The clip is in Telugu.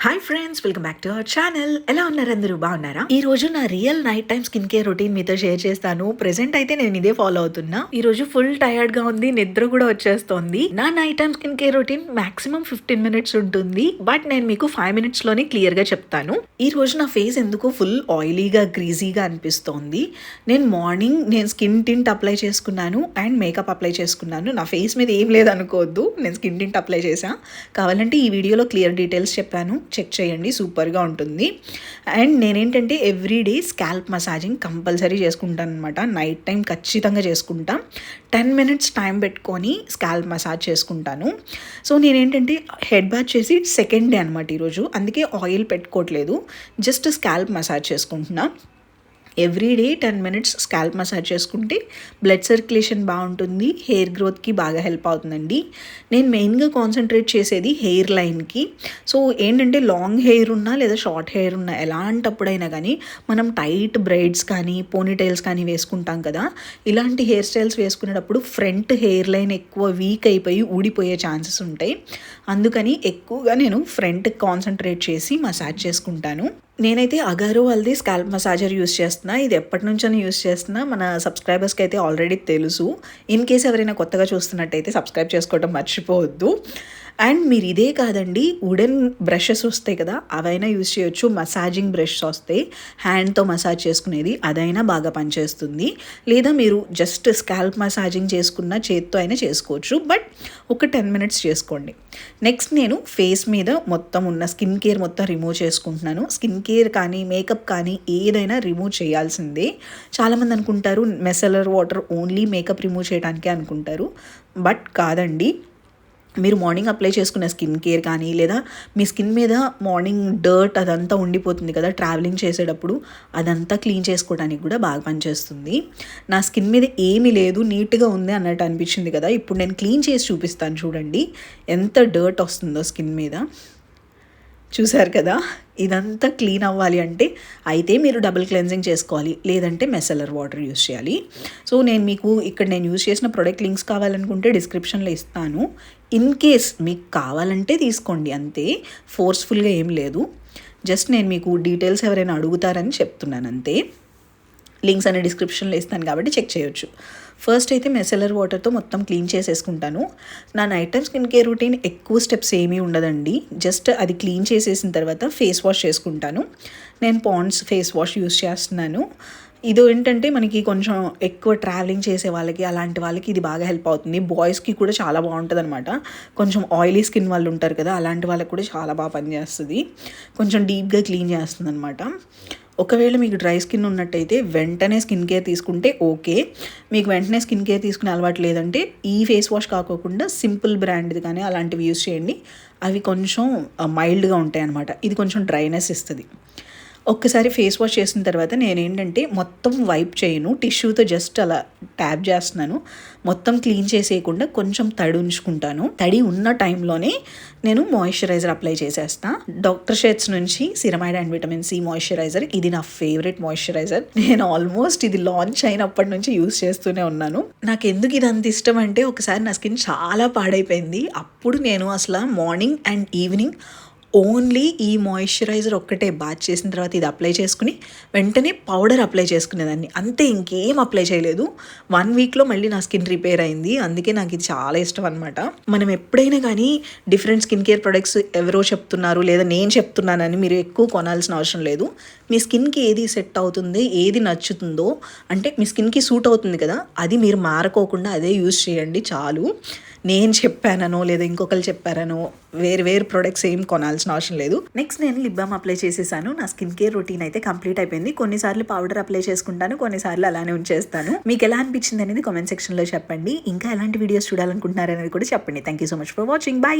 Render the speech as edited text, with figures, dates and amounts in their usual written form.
Hi friends, welcome back to our channel. ఎలా ఉన్నారు అందరూ? బాగున్నారా? ఈ రోజు నా real night time skin care routine మీతో షేర్ చేస్తాను. ప్రెసెంట్ అయితే నేను ఇదే ఫాలో అవుతున్నా. ఈ రోజు ఫుల్ టైర్డ్ గా ఉంది, నిద్ర కూడా వచ్చేస్తోంది. నా night time skin care routine maximum 15 minutes ఉంటుంది, బట్ నేను మీకు 5 మినిట్స్ లోనే క్లియర్ గా చెప్తాను. ఈ రోజు నా ఫేస్ ఎందుకు ఫుల్ ఆయిలీగా గ్రీజీగా అనిపిస్తోంది. నేను స్కిన్ టింట్ అప్లై చేసుకున్నాను అండ్ మేకప్ అప్లై చేసుకున్నాను. నా ఫేస్ మీద ఏం లేదనుకోవద్దు, నేను స్కిన్ టింట్ అప్లై చేసా. కావాలంటే ఈ వీడియోలో క్లియర్ డీటెయిల్స్ చెప్పాను, చెక్ చేయండి, సూపర్గా ఉంటుంది. అండ్ నేనేంటంటే ఎవ్రీడే స్కాల్ప్ మసాజింగ్ కంపల్సరీ చేసుకుంటాను అనమాట. నైట్ టైం ఖచ్చితంగా చేసుకుంటా. 10 మినిట్స్ టైం పెట్టుకొని స్కాల్ప్ మసాజ్ చేసుకుంటాను. సో నేనేంటంటే హెడ్ బాత్ చేసి సెకండ్ డే అనమాట ఈరోజు, అందుకే ఆయిల్ పెట్టుకోవట్లేదు, జస్ట్ స్కాల్ప్ మసాజ్ చేసుకుంటున్నా. ఎవ్రీడే 10 మినిట్స్ స్కాల్ప్ మసాజ్ చేసుకుంటే బ్లడ్ సర్క్యులేషన్ బాగుంటుంది, హెయిర్ గ్రోత్కి బాగా హెల్ప్ అవుతుందండి. నేను మెయిన్గా కాన్సన్ట్రేట్ చేసేది హెయిర్ లైన్కి. సో ఏంటంటే లాంగ్ హెయిర్ ఉన్నా లేదా షార్ట్ హెయిర్ ఉన్నా ఎలాంటప్పుడైనా కానీ మనం టైట్ బ్రైడ్స్ కానీ పోనీటైల్స్ కానీ వేసుకుంటాం కదా, ఇలాంటి హెయిర్ స్టైల్స్ వేసుకునేటప్పుడు ఫ్రంట్ హెయిర్ లైన్ ఎక్కువ వీక్ అయిపోయి ఊడిపోయే ఛాన్సెస్ ఉంటాయి. అందుకని ఎక్కువగా నేను ఫ్రంట్ కాన్సన్ట్రేట్ చేసి మసాజ్ చేసుకుంటాను. నేనైతే అగారో వాళ్ళది స్కాల్ప్ మసాజర్ యూస్ చేస్తున్నా. ఇది ఎప్పటి నుంచో యూస్ చేస్తున్నా, మన సబ్స్క్రైబర్స్కి అయితే ఆల్రెడీ తెలుసు. ఇన్ కేస్ ఎవరైనా కొత్తగా చూస్తున్నట్టయితే సబ్స్క్రైబ్ చేసుకోవడం మర్చిపోవద్దు. అండ్ మీరు ఇదే కాదండి, వుడెన్ బ్రషెస్ వస్తాయి కదా, అవైనా యూస్ చేయొచ్చు. మసాజింగ్ బ్రష్ వస్తాయి, హ్యాండ్తో మసాజ్ చేసుకునేది, అదైనా బాగా పనిచేస్తుంది. లేదా మీరు జస్ట్ స్కాల్ప్ మసాజింగ్ చేసుకున్న చేత్తో అయినా చేసుకోవచ్చు, బట్ ఒక 10 మినిట్స్ చేసుకోండి. నెక్స్ట్ నేను ఫేస్ మీద మొత్తం ఉన్న స్కిన్ కేర్ మొత్తం రిమూవ్ చేసుకుంటున్నాను. స్కిన్ కేర్ కానీ మేకప్ కానీ ఏదైనా రిమూవ్ చేయాల్సిందే. చాలామంది అనుకుంటారు మెసలర్ వాటర్ ఓన్లీ మేకప్ రిమూవ్ చేయడానికే అనుకుంటారు, బట్ కాదండి. మీరు మార్నింగ్ అప్లై చేసుకున్న స్కిన్ కేర్ కానీ లేదా మీ స్కిన్ మీద మార్నింగ్ డర్ట్ అదంతా ఉండిపోతుంది కదా ట్రావెలింగ్ చేసేటప్పుడు, అదంతా క్లీన్ చేసుకోవడానికి కూడా బాగా పనిచేస్తుంది. నా స్కిన్ మీద ఏమీ లేదు, నీట్గా ఉంది అన్నట్టు అనిపించింది కదా, ఇప్పుడు నేను క్లీన్ చేసి చూపిస్తాను. చూడండి ఎంత డర్ట్ వస్తుందో స్కిన్ మీద. చూసారు కదా, ఇదంతా క్లీన్ అవ్వాలి అంటే అయితే మీరు డబుల్ క్లెన్జింగ్ చేసుకోవాలి, లేదంటే మెసలర్ వాటర్ యూస్ చేయాలి. సో నేను మీకు ఇక్కడ నేను యూస్ చేసిన ప్రొడక్ట్ లింక్స్ కావాలనుకుంటే డిస్క్రిప్షన్లో ఇస్తాను. ఇన్ కేస్ మీకు కావాలంటే తీసుకోండి, అంతే. ఫోర్స్ఫుల్గా ఏం లేదు, జస్ట్ నేను మీకు డీటెయిల్స్ ఎవరైనా అడుగుతారని చెప్తున్నాను అంతే. లింక్స్ అనే డిస్క్రిప్షన్లో ఇస్తాను కాబట్టి చెక్ చేయొచ్చు. ఫస్ట్ అయితే మెసలర్ వాటర్తో మొత్తం క్లీన్ చేసేసుకుంటాను. నా night time skin care routine ఎక్కువ స్టెప్స్ ఏమీ ఉండదండి, జస్ట్ అది క్లీన్ చేసేసిన తర్వాత ఫేస్ వాష్ చేసుకుంటాను. నేను పాండ్స్ ఫేస్ వాష్ యూస్ చేస్తున్నాను. ఇది ఏంటంటే మనకి కొంచెం ఎక్కువ ట్రావెలింగ్ చేసే వాళ్ళకి అలాంటి వాళ్ళకి ఇది బాగా హెల్ప్ అవుతుంది. బాయ్స్కి కూడా చాలా బాగుంటుంది అనమాట. కొంచెం ఆయిలీ స్కిన్ వాళ్ళు ఉంటారు కదా, అలాంటి వాళ్ళకి కూడా చాలా బాగా పనిచేస్తుంది. కొంచెం డీప్గా క్లీన్ చేస్తుంది అనమాట. ఒకవేళ మీకు డ్రై స్కిన్ ఉన్నట్టయితే వెంటనే స్కిన్ కేర్ తీసుకుంటే ఓకే. మీకు వెంటనే స్కిన్ కేర్ తీసుకునే అలవాటు లేదంటే ఈ ఫేస్ వాష్ కాకోకుండా సింపుల్ బ్రాండ్ది కానీ అలాంటివి యూస్ చేయండి. అవి కొంచెం మైల్డ్గా ఉంటాయి అన్నమాట. ఇది కొంచెం డ్రైనెస్ ఇస్తుంది. ఒక్కసారి ఫేస్ వాష్ చేసిన తర్వాత నేనేంటంటే మొత్తం వైప్ చేయను, టిష్యూతో జస్ట్ అలా ట్యాప్ చేస్తున్నాను. మొత్తం క్లీన్ చేసేయకుండా కొంచెం తడి ఉంచుకుంటాను. తడి ఉన్న టైంలోనే నేను మాయిశ్చరైజర్ అప్లై చేసేస్తాను. డాక్టర్ షేడ్స్ నుంచి ceramide and vitamin C moisturiser. ఇది నా ఫేవరెట్ మాయిశ్చరైజర్. నేను ఆల్మోస్ట్ ఇది లాంచ్ అయినప్పటి నుంచి యూస్ చేస్తూనే ఉన్నాను. నాకు ఎందుకు ఇది అంత ఇష్టం అంటే, ఒకసారి నా స్కిన్ చాలా పాడైపోయింది. అప్పుడు నేను అసలు మార్నింగ్ అండ్ ఈవినింగ్ ఓన్లీ ఈ మాయిశ్చరైజర్ ఒక్కటే బాత్ చేసిన తర్వాత ఇది అప్లై చేసుకుని వెంటనే పౌడర్ అప్లై చేసుకునేదాన్ని, అంతే. ఇంకేం అప్లై చేయలేదు. 1 వీక్లో మళ్ళీ నా స్కిన్ రిపేర్ అయింది. అందుకే నాకు ఇది చాలా ఇష్టం అనమాట. మనం ఎప్పుడైనా కానీ డిఫరెంట్ స్కిన్ కేర్ ప్రొడక్ట్స్ ఎవరో చెప్తున్నారు లేదా నేను చెప్తున్నానని మీరు ఎక్కువ కొనాల్సిన అవసరం లేదు. మీ స్కిన్కి ఏది సెట్ అవుతుంది, ఏది నచ్చుతుందో, అంటే మీ స్కిన్కి సూట్ అవుతుంది కదా, అది మీరు మారకోకుండా అదే యూజ్ చేయండి చాలు. నేను చెప్పానో లేదా ఇంకొకరు చెప్పారనో వేరు ప్రొడక్ట్స్ ఏం కొనాల్సిన అవసరం లేదు. నెక్స్ట్ నేను లిప్ బామ్ అప్లై చేసేసాను. నా స్కిన్ కేర్ రొటీన్ అయితే కంప్లీట్ అయిపోయింది. కొన్నిసార్లు పౌడర్ అప్లై చేసుకుంటాను, కొన్నిసార్లు అలానే ఉంచేస్తాను. మీకు ఎలా అనిపించింది అనేది కామెంట్ సెక్షన్లో చెప్పండి. ఇంకా ఎలాంటి వీడియోస్ చూడాలనుకుంటున్నారు అనేది కూడా చెప్పండి. Thank you so much for watching. By.